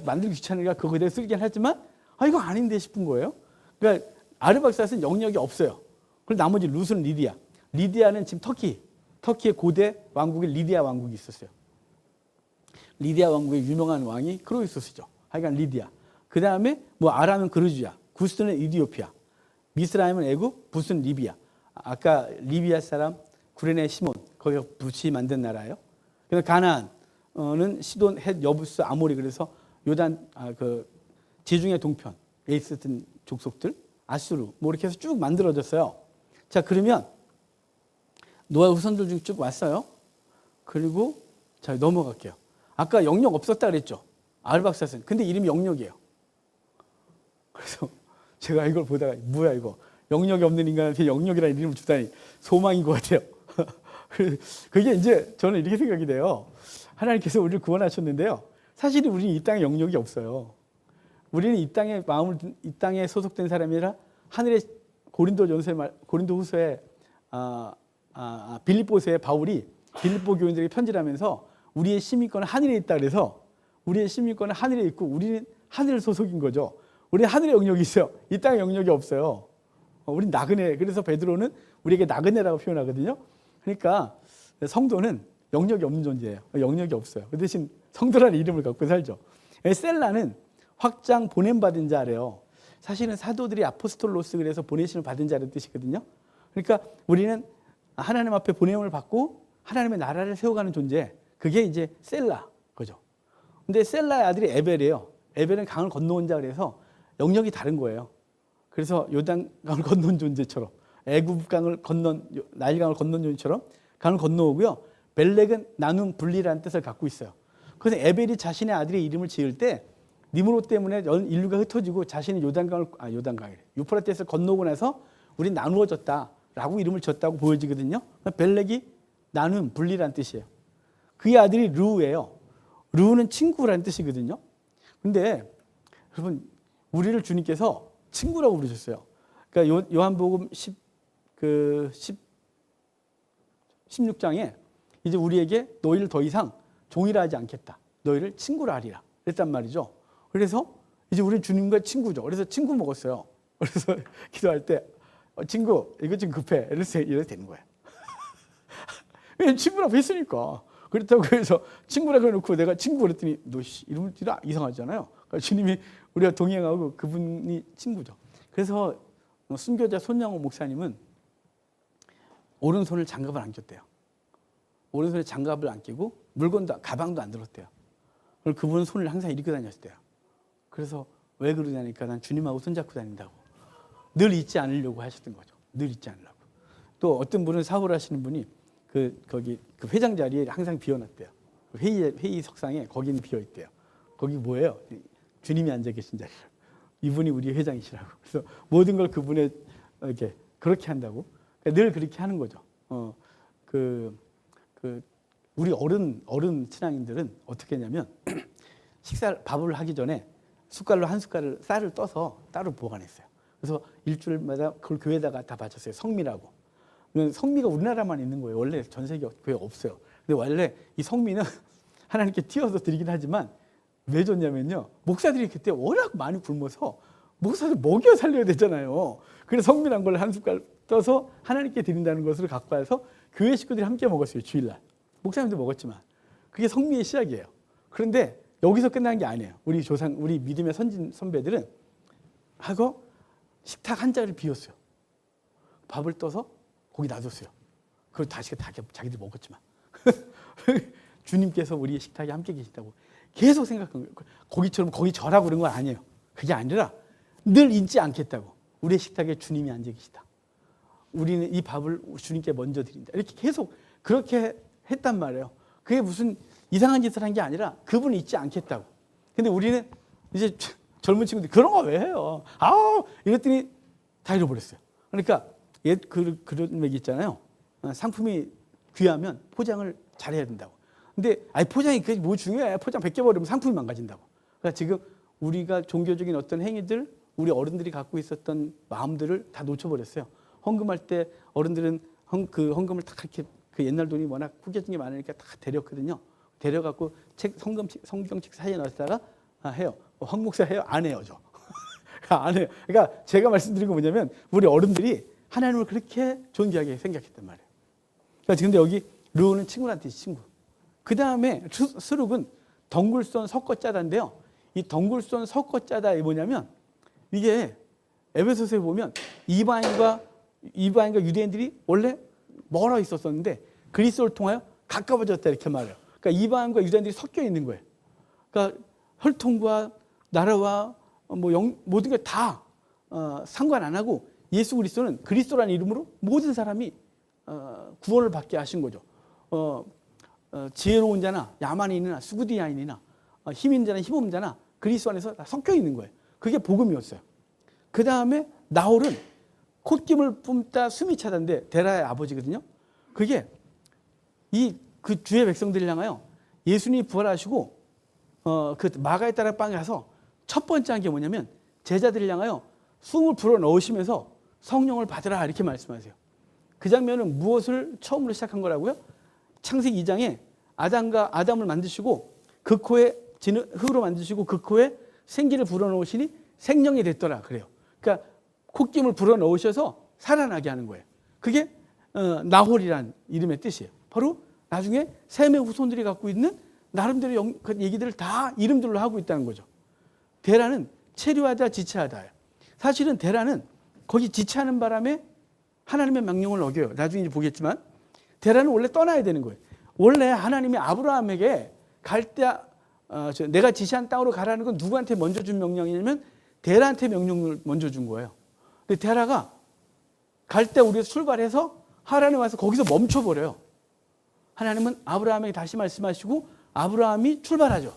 만들기 귀찮으니까 그거 그대로 쓰긴 하지만 이거 아닌데 싶은 거예요. 그러니까 아르박삿은 영역이 없어요. 그리고 나머지 룻은 리디아. 리디아는 지금 터키의 고대 왕국에 리디아 왕국이 있었어요. 리디아 왕국의 유명한 왕이 크로이소스죠. 하여간 리디아. 그 다음에 뭐 아람은 그르주야, 구스는 이디오피아, 미스라임은 애굽, 붓은 리비아. 아까 리비아 사람 구레네 시몬 거기가 붓이 만든 나라예요. 그래서 가나안은 시돈, 헷, 여부스, 아모리 그래서 요단 그 지중해 동편에 있었던 족속들, 아수르 뭐 이렇게 해서 쭉 만들어졌어요. 자 그러면 노아 후손들 중에 쭉 왔어요. 그리고 자 넘어갈게요. 아까 영역 없었다 그랬죠. 아르박삿은. 근데 이름이 영역이에요. 그래서 제가 이걸 보다가 뭐야 이거. 영역이 없는 인간한테 영역이라는 이름을 주다니 소망인 것 같아요. 그게 이제 저는 이렇게 생각이 돼요. 하나님께서 우리를 구원하셨는데요. 사실 우리는 이 땅에 영역이 없어요. 우리는 이 땅에 소속된 사람이라 하늘의 고린도후서에 빌립보서에 바울이 빌립보 교인들에게 편지를 하면서 우리의 시민권은 하늘에 있다 그래서 우리의 시민권은 하늘에 있고 우리는 하늘 소속인 거죠. 우리는 하늘의 영역이 있어요. 이 땅에 영역이 없어요. 우린 나그네. 그래서 베드로는 우리에게 나그네라고 표현하거든요. 그러니까 성도는 영역이 없는 존재예요. 영역이 없어요. 그 대신 성도라는 이름을 갖고 살죠. 셀라는 확장 보냄받은 자래요. 사실은 사도들이 아포스톨로스 그래서 보내심을 받은 자라는 뜻이거든요. 그러니까 우리는 하나님 앞에 보냄을 받고 하나님의 나라를 세워가는 존재. 그게 이제 셀라 거죠. 근데 셀라의 아들이 에벨이에요. 에벨은 강을 건너온 자 그래서 영역이 다른 거예요. 그래서 요단강을 건넌 존재처럼 애굽강을 건넌 나일강을 건넌 존재처럼 강을 건너오고요. 벨렉은 나눔 분리라는 뜻을 갖고 있어요. 그래서 에벨이 자신의 아들의 이름을 지을 때 니므롯 때문에 인류가 흩어지고 자신이 유프라테스를 건너고 나서 우린 나누어졌다라고 이름을 지었다고 보여지거든요. 벨렉이 나눔 분리라는 뜻이에요. 그의 아들이 르우예요. 르우는 친구라는 뜻이거든요. 근데 여러분 우리를 주님께서 친구라고 부르셨어요. 그러니까 요한복음 16장에 이제 우리에게 너희를 더 이상 종이라 하지 않겠다. 너희를 친구라 하리라. 그랬단 말이죠. 그래서 이제 우리는 주님과 친구죠. 그래서 친구 먹었어요. 그래서 기도할 때 친구 이거 좀 급해. 이래서 되는 거예요. 왜냐면 친구라고 했으니까. 그렇다고 해서 친구라고 해놓고 내가 친구 그랬더니 너 이름을 띠라 이상하잖아요. 그러니까 주님이 우리가 동행하고 그분이 친구죠. 그래서 순교자 손양호 목사님은 오른손을 장갑을 안 꼈대요. 오른손에 장갑을 안 끼고 물건도 가방도 안 들었대요. 그리고 그분은 손을 항상 이렇게 다녔대요. 그래서 왜 그러냐니까 난 주님하고 손잡고 다닌다고. 늘 잊지 않으려고 하셨던 거죠. 늘 잊지 않으려고. 또 어떤 분은 사고를 하시는 분이 거기 그 회장 자리에 항상 비워놨대요. 회의석상에 거기는 비어있대요. 거기 뭐예요? 주님이 앉아 계신 자리라고. 이분이 우리 회장이시라고. 그래서 모든 걸 그분의 그렇게 한다고. 그러니까 늘 그렇게 하는 거죠. 우리 어른 친앙인들은 어떻게 했냐면 밥을 하기 전에 숟갈로 한 숟갈을 쌀을 떠서 따로 보관했어요. 그래서 일주일마다 그걸 교회에다가 다 바쳤어요. 성미라고. 성미가 우리나라만 있는 거예요. 원래 전 세계 교회 없어요. 근데 원래 이 성미는 하나님께 띄어서 드리긴 하지만 왜 줬냐면요. 목사들이 그때 워낙 많이 굶어서 목사들 먹여 살려야 되잖아요. 그래서 성미란 걸 한 숟갈 떠서 하나님께 드린다는 것을 갖고 와서 교회 식구들이 함께 먹었어요. 주일날. 목사님도 먹었지만. 그게 성미의 시작이에요. 그런데 여기서 끝난 게 아니에요. 우리 믿음의 선배들은 하고 식탁 한 자리를 비웠어요. 밥을 떠서 거기 놔뒀어요. 그리고 다시 자기들 먹었지만. 주님께서 우리 식탁에 함께 계신다고 계속 생각한 거예요. 거기처럼 거기 절하고 그런 건 아니에요. 그게 아니라 늘 잊지 않겠다고. 우리의 식탁에 주님이 앉아 계시다. 우리는 이 밥을 주님께 먼저 드린다. 이렇게 계속 그렇게 했단 말이에요. 그게 무슨 이상한 짓을 한 게 아니라 그분을 잊지 않겠다고. 근데 우리는 이제 젊은 친구들이 그런 거 왜 해요? 이랬더니 다 잃어버렸어요. 그러니까 그런 얘기 있잖아요. 상품이 귀하면 포장을 잘해야 된다고. 근데 포장이 그게 뭐 중요해? 포장 벗겨버리면 상품이 망가진다고. 그러니까 지금 우리가 종교적인 어떤 행위들, 우리 어른들이 갖고 있었던 마음들을 다 놓쳐버렸어요. 헌금할 때 어른들은 헌금을 딱 이렇게 그 옛날 돈이 워낙 구겨진 게 많으니까 다 데렸거든요. 데려갖고 성경책 사이에 넣었다가 해요. 황 목사 해요? 안 해요, 저. 안 해요. 그러니까 제가 말씀드린 건 뭐냐면 우리 어른들이 하나님을 그렇게 존귀하게 생각했단 말이에요. 그러니까 근데 여기 르우는 친구란 뜻이 친구. 그 다음에 스룩은 덩굴손 섞어짜다인데요. 이 덩굴손 섞어짜다 이 뭐냐면 이게 에베소서에 보면 이방인과 유대인들이 원래 멀어 있었었는데 그리스도를 통하여 가까워졌다 이렇게 말해요. 그러니까 이방인과 유대인들이 섞여 있는 거예요. 그러니까 혈통과 나라와 모든 게 다 상관 안 하고 예수 그리스도는 그리스도라는 이름으로 모든 사람이 구원을 받게 하신 거죠. 지혜로운 자나 야만인이나 수구디아인이나 힘 있는 자나 힘없는 자나 그리스도 안에서 다 섞여 있는 거예요. 그게 복음이었어요. 그 다음에 나홀은 콧김을 뿜다 숨이 차단데 데라의 아버지거든요. 그게 그 주의 백성들을 향하여 예수님이 부활하시고 그 마가에 따라 빵에 가서 첫 번째 한 게 뭐냐면 제자들을 향하여 숨을 불어 넣으시면서 성령을 받으라 이렇게 말씀하세요. 그 장면은 무엇을 처음으로 시작한 거라고요? 창세기 2장에 아담을 만드시고 그 코에 흙으로 만드시고 그 코에 생기를 불어넣으시니 생명이 됐더라 그래요. 그러니까 콧김을 불어넣으셔서 살아나게 하는 거예요. 그게 나홀이란 이름의 뜻이에요. 바로 나중에 셈의 후손들이 갖고 있는 나름대로 그 얘기들을 다 이름들로 하고 있다는 거죠. 데라는 체류하다 지체하다. 사실은 데라는 거기 지체하는 바람에 하나님의 명령을 어겨요. 나중에 이제 보겠지만 데라는 원래 떠나야 되는 거예요. 원래 하나님이 아브라함에게 갈 때 내가 지시한 땅으로 가라는 건 누구한테 먼저 준 명령이냐면 데라한테 명령을 먼저 준 거예요. 근데 데라가 갈 때 우리가 출발해서 하란에 와서 거기서 멈춰버려요. 하나님은 아브라함에게 다시 말씀하시고 아브라함이 출발하죠.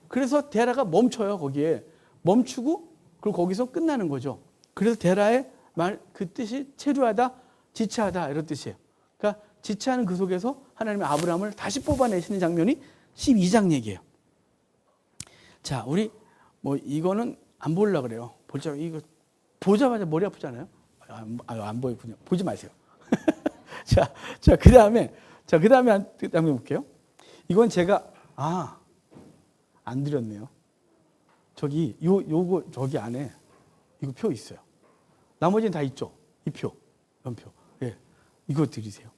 그래서 데라가 멈춰요. 거기에 멈추고 그리고 거기서 끝나는 거죠. 그래서 데라의 그 뜻이 체류하다 지체하다 이런 뜻이에요. 그러니까 지체하는 그 속에서 하나님의 아브라함을 다시 뽑아내시는 장면이 12장 얘기예요. 자, 우리 이거는 안 보려고 그래요. 이거 보자마자 머리 아프잖아요. 안 보이군요. 보지 마세요. 자, 그 다음에 볼게요. 이건 제가 안 드렸네요. 요거 저기 안에 이거 표 있어요. 나머지는 다 있죠. 이 표, 연표. 예, 이거 드리세요.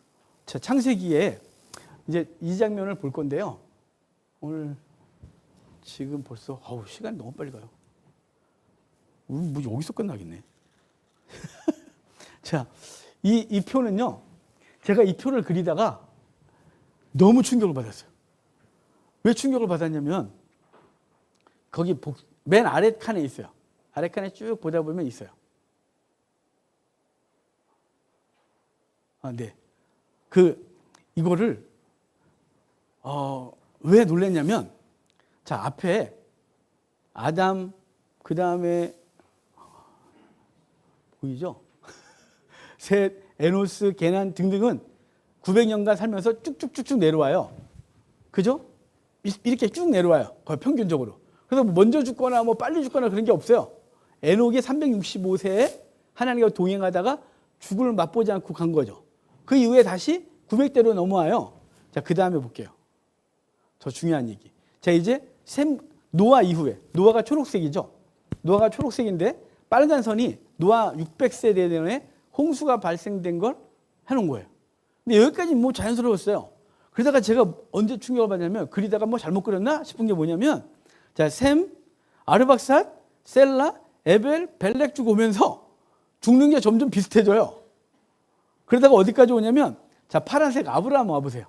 자, 창세기에 이제 이 장면을 볼 건데요. 오늘 지금 벌써 시간이 너무 빨리 가요. 뭐 여기서 끝나겠네. 자, 이 표는요. 제가 이 표를 그리다가 너무 충격을 받았어요. 왜 충격을 받았냐면 거기 맨 아래 칸에 있어요. 아래 칸에 쭉 보다 보면 있어요. 네. 이거를 왜 놀랐냐면 자, 앞에 아담 그 다음에 보이죠? 셋, 에노스, 게난 등등은 900년간 살면서 쭉쭉쭉쭉 내려와요. 그죠? 이렇게 쭉 내려와요. 거의 평균적으로. 그래서 먼저 죽거나 뭐 빨리 죽거나 그런 게 없어요. 에녹이 365세에 하나님과 동행하다가 죽음을 맛보지 않고 간 거죠. 그 이후에 다시 900대로 넘어와요. 자, 그 다음에 볼게요. 더 중요한 얘기. 자, 이제 노아 이후에, 노아가 초록색이죠. 노아가 초록색인데 빨간 선이 노아 600세대 전에 홍수가 발생된 걸 해놓은 거예요. 근데 여기까지 뭐 자연스러웠어요. 그러다가 제가 언제 충격을 받냐면 그리다가 뭐 잘못 그렸나 싶은 게 뭐냐면 자, 셈, 아르박삿, 셀라, 에벨, 벨렉 쭉 오면서 죽는 게 점점 비슷해져요. 그러다가 어디까지 오냐면 자, 파란색 아브라함 와보세요.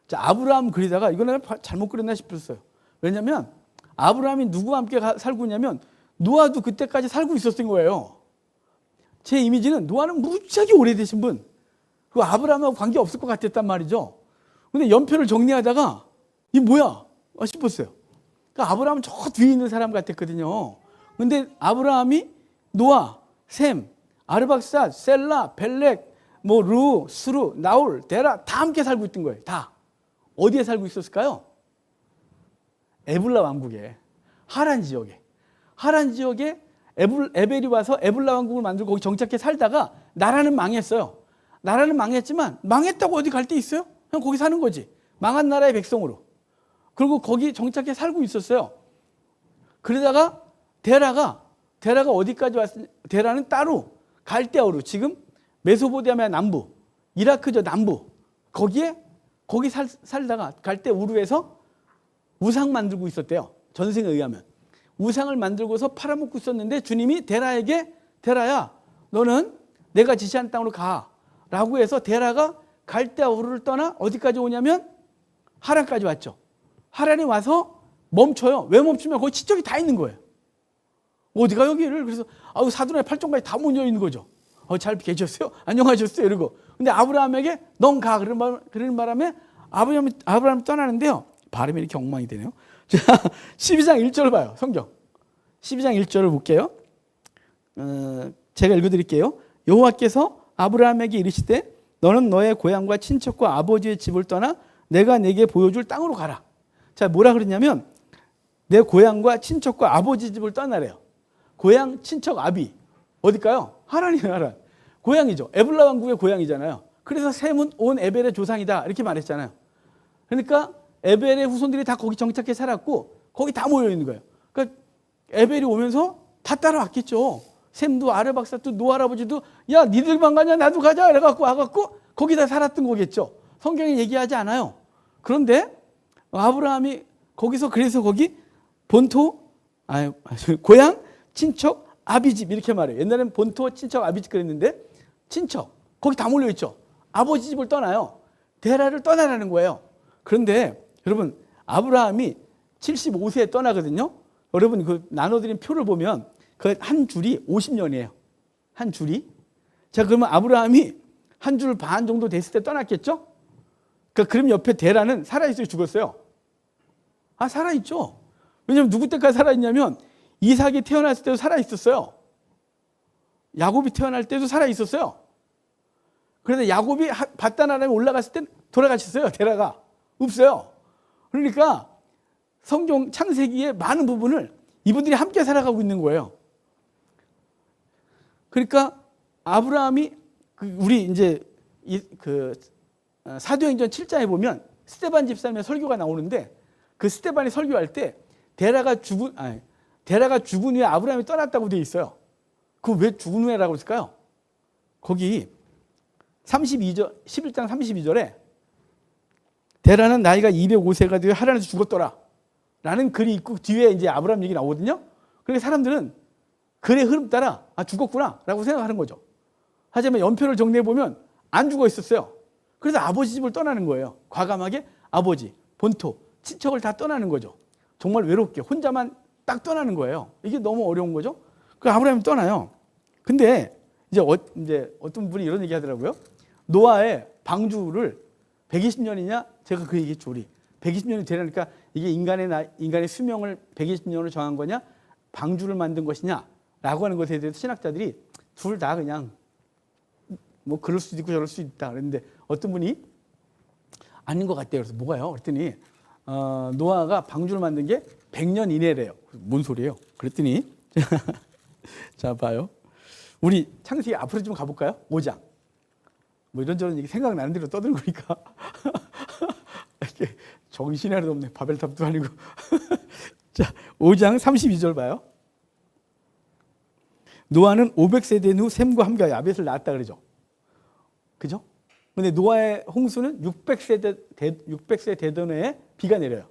자, 아브라함 그리다가 이거 내가 잘못 그렸나 싶었어요. 왜냐면 아브라함이 누구와 함께 살고 있냐면 노아도 그때까지 살고 있었던 거예요. 제 이미지는 노아는 무지하게 오래되신 분. 그 아브라함하고 관계 없을 것 같았단 말이죠. 근데 연표를 정리하다가 이 뭐야 싶었어요. 그러니까 아브라함은 저 뒤에 있는 사람 같았거든요. 근데 아브라함이 노아, 셈, 아르박삿, 셀라, 벨렉, 뭐 루, 수루, 나홀, 데라 다 함께 살고 있던 거예요. 다. 어디에 살고 있었을까요? 에블라 왕국에, 하란 지역에. 하란 지역에 에벨이 와서 에블라 왕국을 만들고 거기 정착해 살다가 나라는 망했어요. 나라는 망했지만 망했다고 어디 갈 데 있어요? 그냥 거기 사는 거지. 망한 나라의 백성으로. 그리고 거기 정착해 살고 있었어요. 그러다가 데라가 어디까지 왔으냐? 데라는 따로 갈대아우르, 지금 메소포타미아 남부, 이라크저 남부, 거기 살다가 갈대우르에서 우상 만들고 있었대요. 전생에 의하면. 우상을 만들고서 팔아먹고 있었는데 주님이 데라에게 데라야 너는 내가 지시한 땅으로 가 라고 해서 데라가 갈대아우르를 떠나 어디까지 오냐면 하란까지 왔죠. 하란에 와서 멈춰요. 왜 멈추면 거기 친척이 다 있는 거예요. 어디가 여기를. 그래서 사돈의 팔종까지 다 모여 있는 거죠. 잘 계셨어요? 안녕하셨어요? 이러고. 근데 아브라함에게 넌 가. 그러는 바람에 아브라함이 떠나는데요. 발음이 이렇게 엉망이 되네요. 자, 12장 1절 봐요. 성경. 12장 1절을 볼게요. 제가 읽어드릴게요. 여호와께서 아브라함에게 이르시되 너는 너의 고향과 친척과 아버지의 집을 떠나 내가 내게 보여줄 땅으로 가라. 자, 뭐라 그러냐면 내 고향과 친척과 아버지 집을 떠나래요. 고향, 친척, 아비. 어딜까요? 하란이에요, 하란. 고향이죠. 에블라 왕국의 고향이잖아요. 그래서 셈은 온 에벨의 조상이다. 이렇게 말했잖아요. 그러니까 에벨의 후손들이 다 거기 정착해 살았고 거기 다 모여 있는 거예요. 그러니까 에벨이 오면서 다 따라왔겠죠. 셈도 아르박삿도 노아 할아버지도 야 니들만 가냐 나도 가자 이래갖고 와갖고 거기다 살았던 거겠죠. 성경에 얘기하지 않아요. 그런데 아브라함이 거기서 그래서 거기 본토 고향 친척 아비집 이렇게 말해요. 옛날에는 본토 친척 아비집 그랬는데 친척 거기 다 몰려 있죠. 아버지 집을 떠나요. 데라를 떠나라는 거예요. 그런데 여러분 아브라함이 75세에 떠나거든요. 여러분 그 나눠드린 표를 보면 그 한 줄이 50년이에요. 한 줄이. 자, 그러면 아브라함이 한 줄 반 정도 됐을 때 떠났겠죠? 그럼 옆에 데라는 살아있어요, 죽었어요? 살아있죠. 왜냐면 누구 때까지 살아있냐면 이삭이 태어났을 때도 살아있었어요. 야곱이 태어날 때도 살아있었어요. 그런데 야곱이 바단 아람에 올라갔을 땐 돌아가셨어요. 데라가. 없어요. 그러니까 성경 창세기의 많은 부분을 이분들이 함께 살아가고 있는 거예요. 그러니까 아브라함이 우리 이제 사도행전 7장에 보면 스데반 집사님의 설교가 나오는데 그 스데반이 설교할 때 데라가 죽은 후에 아브라함이 떠났다고 되어 있어요. 그 왜 죽은 후에라고 했을까요? 거기 32절 11장 32절에 데라는 나이가 205세가 되어 하란에서 죽었더라 라는 글이 있고 뒤에 이제 아브라함 얘기 나오거든요. 그러니까 사람들은 글의 흐름 따라 죽었구나 라고 생각하는 거죠. 하지만 연표를 정리해 보면 안 죽어 있었어요. 그래서 아버지 집을 떠나는 거예요. 과감하게 아버지, 본토, 친척을 다 떠나는 거죠. 정말 외롭게 혼자만 딱 떠나는 거예요. 이게 너무 어려운 거죠. 그 아브라함이 떠나요. 근데 이제 어떤 분이 이런 얘기 하더라고요. 노아의 방주를 120년이냐? 제가 그 얘기했죠. 우리 120년이 되려니까 이게 인간의 수명을 120년으로 정한 거냐? 방주를 만든 것이냐? 라고 하는 것에 대해서 신학자들이 둘 다 그냥 뭐 그럴 수도 있고 저럴 수도 있다 그랬는데 어떤 분이 아닌 것 같대요. 그래서 뭐가요? 그랬더니 노아가 방주를 만든 게 100년 이내래요. 뭔 소리예요? 그랬더니 자 봐요. 우리 창세기 앞으로 좀 가볼까요? 5장. 뭐 이런저런 얘기 생각나는 대로 떠들고니까 정신이 하나도 없네. 바벨탑도 아니고. 자, 5장 32절 봐요. 노아는 500세 된 후 셈과 함께 야벳을 낳았다 그러죠. 그죠? 근데 노아의 홍수는 600세 되던 해에 비가 내려요.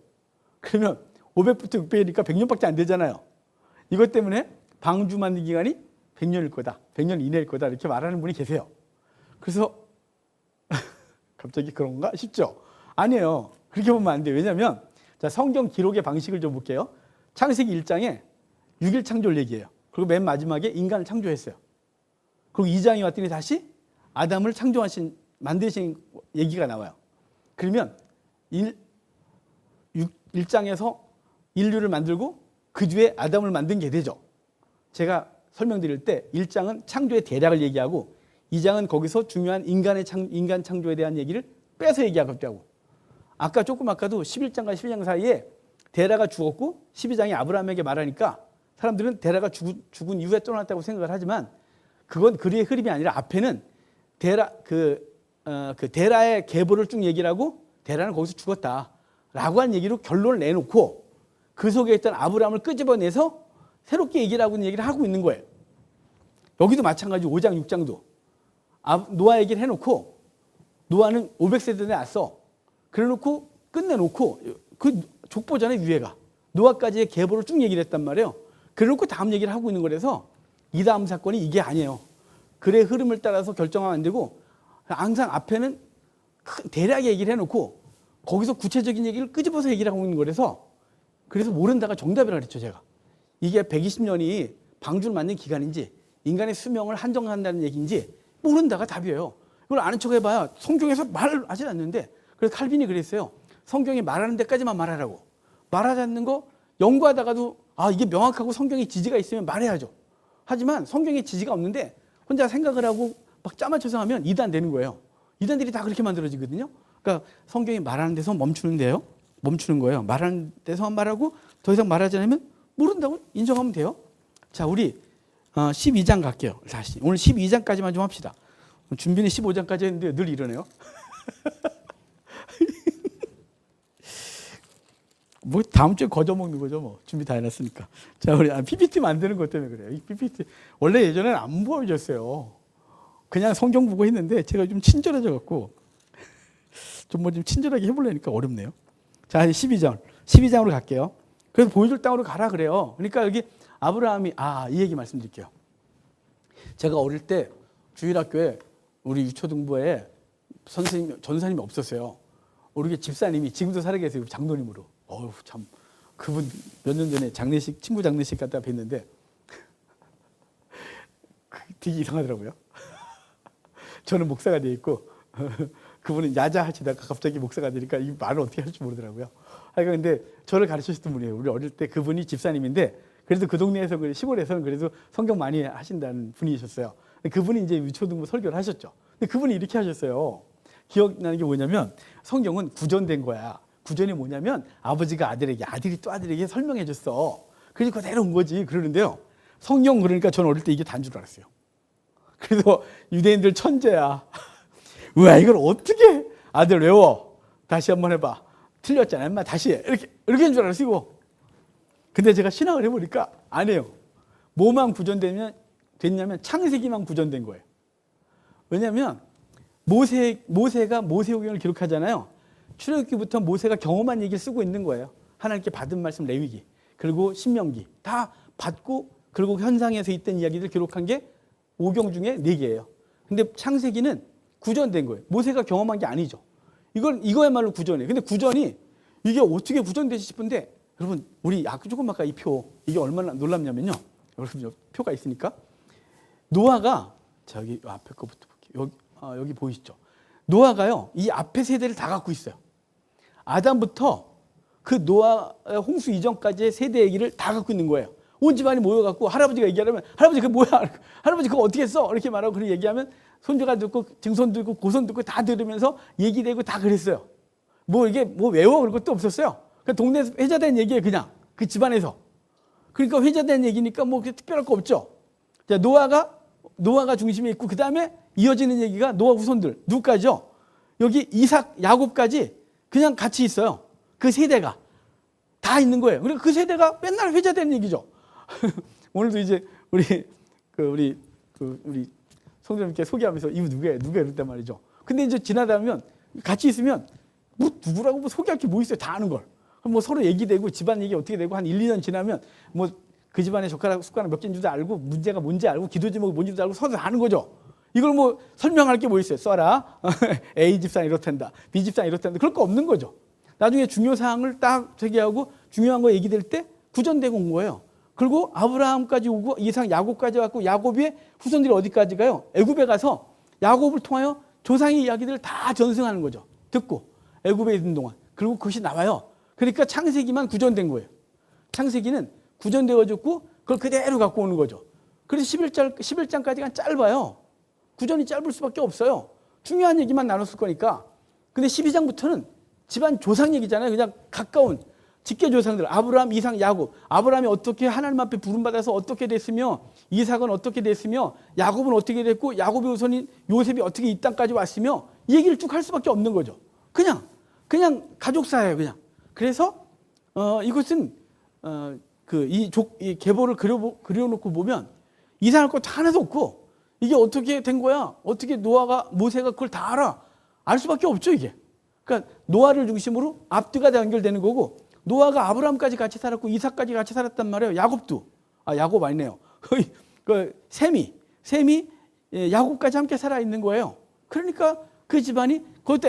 그러면 500부터 600이니까 100년밖에 안 되잖아요. 이것 때문에 방주 만든 기간이 100년일 거다. 100년 이내일 거다. 이렇게 말하는 분이 계세요. 그래서 갑자기 그런가 싶죠? 아니에요. 그렇게 보면 안 돼요. 왜냐하면 자, 성경 기록의 방식을 좀 볼게요. 창세기 1장에 6일 창조를 얘기해요. 그리고 맨 마지막에 인간을 창조했어요. 그리고 2장이 왔더니 다시 아담을 만드신 얘기가 나와요. 그러면 1장에서 인류를 만들고 그 뒤에 아담을 만든 게 되죠. 제가 설명드릴 때 1장은 창조의 대략을 얘기하고 2장은 거기서 중요한 인간 창조에 대한 얘기를 빼서 얘기하기도 하고, 아까도 11장과 12장 사이에 데라가 죽었고 12장이 아브라함에게 말하니까 사람들은 데라가 죽은 이후에 떠났다고 생각을 하지만 그건 그리의 흐름이 아니라 앞에는 데라의 계보를 쭉 얘기를 하고 데라는 거기서 죽었다라고 한 얘기로 결론을 내놓고 그 속에 있던 아브라함을 끄집어내서 새롭게 얘기를 하고 있는 거예요. 여기도 마찬가지로 5장, 6장도 노아 얘기를 해놓고 노아는 500세대 낳았어. 그래놓고 끝내놓고 그 족보 전에 유해가 노아까지의 계보를 쭉 얘기를 했단 말이에요. 그래놓고 다음 얘기를 하고 있는 거라서 이 다음 사건이 이게 아니에요. 글의 흐름을 따라서 결정하면 안 되고 항상 앞에는 대략 얘기를 해놓고 거기서 구체적인 얘기를 끄집어서 얘기를 하고 있는 거라서 그래서 모른다가 정답이라고 그랬죠. 제가 이게 120년이 방주를 만든 기간인지 인간의 수명을 한정한다는 얘기인지 모른다가 답이에요. 이걸 아는 척 해봐야 성경에서 말을 하지 않는데, 그래서 칼빈이 그랬어요. 성경이 말하는 데까지만 말하라고. 말하지 않는 거 연구하다가도 이게 명확하고 성경에 지지가 있으면 말해야죠. 하지만 성경에 지지가 없는데 혼자 생각을 하고 막 짜맞춰서 하면 이단 되는 거예요. 이단들이 다 그렇게 만들어지거든요. 그러니까 성경이 말하는 데서 멈추는 거예요. 말하는 데서만 말하고 더 이상 말하지 않으면 모른다고 인정하면 돼요. 자, 우리 12장 갈게요. 다시 오늘 12장까지만 좀 합시다. 준비는 15장까지 했는데 늘 이러네요. 뭐 다음 주에 거저 먹는 거죠, 뭐. 준비 다 해놨으니까. 자, 우리 PPT 만드는 것 때문에 그래요. 이 PPT 원래 예전에는 안 보여줬어요. 그냥 성경 보고 했는데 제가 좀 친절해져 갖고 좀 친절하게 해보려니까 어렵네요. 자, 12장으로 갈게요. 그래서 보여줄 땅으로 가라 그래요. 그러니까 여기 아브라함이 이 얘기 말씀드릴게요. 제가 어릴 때 주일학교에 우리 유초등부에 전사님이 없었어요. 우리 집사님이 지금도 살아계세요. 장로님으로. 참 그분 몇 년 전에 친구 장례식 갔다 뵀는데 되게 이상하더라고요. 저는 목사가 돼 있고 그분은 야자하시다가 갑자기 목사가 되니까 이 말을 어떻게 할지 모르더라고요. 근데 저를 가르치셨던 분이에요. 우리 어릴 때 그분이 집사님인데 그래도 그 동네에서 시골에서는 그래도 성경 많이 하신다는 분이셨어요. 그분이 이제 유초등부 설교를 하셨죠. 근데 그분이 이렇게 하셨어요. 기억나는 게 뭐냐면 성경은 구전된 거야. 구전이 뭐냐면 아버지가 아들에게, 아들이 또 아들에게 설명해 줬어. 그러니까 그대로 온 거지. 그러는데요. 성경 그러니까 저는 어릴 때 이게 단 줄 알았어요. 그래서 유대인들 천재야. 왜 이걸 어떻게 아들 외워? 다시 한번 해봐. 틀렸잖아. 엄마 다시 해. 이렇게 한 줄 알았어요. 이거. 근데 제가 신학을 해보니까 안 해요. 뭐만 됐냐면 창세기만 구전된 거예요. 왜냐하면 모세가 모세오경을 기록하잖아요. 출애굽기부터 모세가 경험한 얘기를 쓰고 있는 거예요. 하나님께 받은 말씀 레위기 그리고 신명기 다 받고 그리고 현상에서 있던 이야기를 기록한 게 오경 중에 4개예요. 근데 창세기는 구전된 거예요. 모세가 경험한 게 아니죠. 이거야말로 구전이에요. 근데 구전이 이게 어떻게 구전되지 싶은데 여러분 우리 조금 아까 이 표 이게 얼마나 놀랍냐면요. 여러분 표가 있으니까 노아가 저기 앞에 거부터 볼게요. 여기 보이시죠? 노아가요 이 앞에 세대를 다 갖고 있어요. 아담부터 그 노아 홍수 이전까지의 세대 얘기를 다 갖고 있는 거예요. 온 집안이 모여갖고 할아버지가 얘기하면 할아버지 그거 뭐야? 할아버지 그거 어떻게 했어? 이렇게 말하고 그렇게 얘기하면 손주가 듣고 증손 듣고 고손 듣고 다 들으면서 얘기되고 다 그랬어요. 이게 외워 그럴 것도 없었어요. 그 동네에서 회자된 얘기예요, 그냥. 그 집안에서. 그러니까 회자된 얘기니까 뭐 특별할 거 없죠. 자, 노아가 중심에 있고, 그 다음에 이어지는 얘기가 노아 후손들. 누구까지요? 여기 이삭, 야곱까지 그냥 같이 있어요. 그 세대가. 다 있는 거예요. 그리고 그 세대가 맨날 회자되는 얘기죠. 오늘도 이제 우리 성도님께 소개하면서 이거 누구야 이랬단 말이죠. 근데 이제 지나다 보면 같이 있으면 뭐 누구라고 뭐 소개할 게 뭐 있어요. 다 아는 걸. 그럼 뭐 서로 얘기되고 집안 얘기 어떻게 되고 한 1, 2년 지나면 뭐 그 집안에 숟가락 몇 개인 줄도 알고 문제가 뭔지 알고 기도 제목이 뭔지도 알고 서로 다 아는 거죠. 이걸 뭐 설명할 게 뭐 있어요. 써라. A 집사는 이렇단다. B 집사는 이렇단다. 그럴 거 없는 거죠. 나중에 중요 사항을 딱 제기하고 중요한 거 얘기될 때 구전되고 온 거예요. 그리고 아브라함까지 오고 이삭, 야곱까지 왔고 야곱의 후손들이 어디까지 가요? 애굽에 가서 야곱을 통하여 조상의 이야기들을 다 전승하는 거죠. 듣고 애굽에 있는 동안. 그리고 그것이 나와요. 그러니까 창세기만 구전된 거예요. 창세기는 구전되어졌고 그걸 그대로 갖고 오는 거죠. 그래서 11장까지가 짧아요. 구전이 짧을 수밖에 없어요. 중요한 얘기만 나눴을 거니까. 근데 12장부터는 집안 조상 얘기잖아요. 그냥 가까운 직계 조상들, 아브라함, 이삭, 야곱. 아브라함이 어떻게 하나님 앞에 부름받아서 어떻게 됐으며, 이삭은 어떻게 됐으며, 야곱은 어떻게 됐고, 야곱의 후손인 요셉이 어떻게 이 땅까지 왔으며, 이 얘기를 쭉 할 수밖에 없는 거죠. 그냥 가족사예요, 그냥. 그래서 이것은 이 계보를 그려놓고 보면 이상할 것도 하나도 없고, 이게 어떻게 된 거야? 어떻게 모세가 그걸 다 알아? 알 수밖에 없죠, 이게. 그러니까 노아를 중심으로 앞뒤가 다 연결되는 거고, 노아가 아브라함까지 같이 살았고 이삭까지 같이 살았단 말이에요. 야곱 아니네요. 셈이 야곱까지 함께 살아 있는 거예요. 그러니까 그 집안이 그것도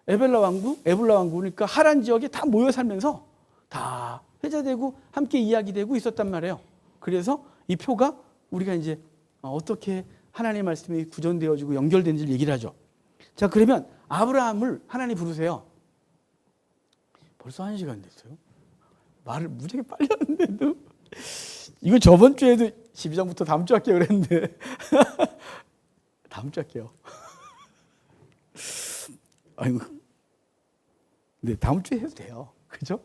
에벨라 왕국이니까 하란 지역에 다 모여 살면서 다 회자되고 함께 이야기되고 있었단 말이에요. 그래서 이 표가 우리가 이제 어떻게 하나님의 말씀이 구전되어지고 연결되는지를 얘기를 하죠. 자, 그러면 아브라함을 하나님 부르세요. 벌써 1시간 됐어요. 말을 무지하게 빨리 하는데도. 이거 저번 주에도 12장부터 다음 주 할게요 그랬는데. 다음 주 할게요. 아이고. 네, 다음 주에 해도 돼요. 그죠?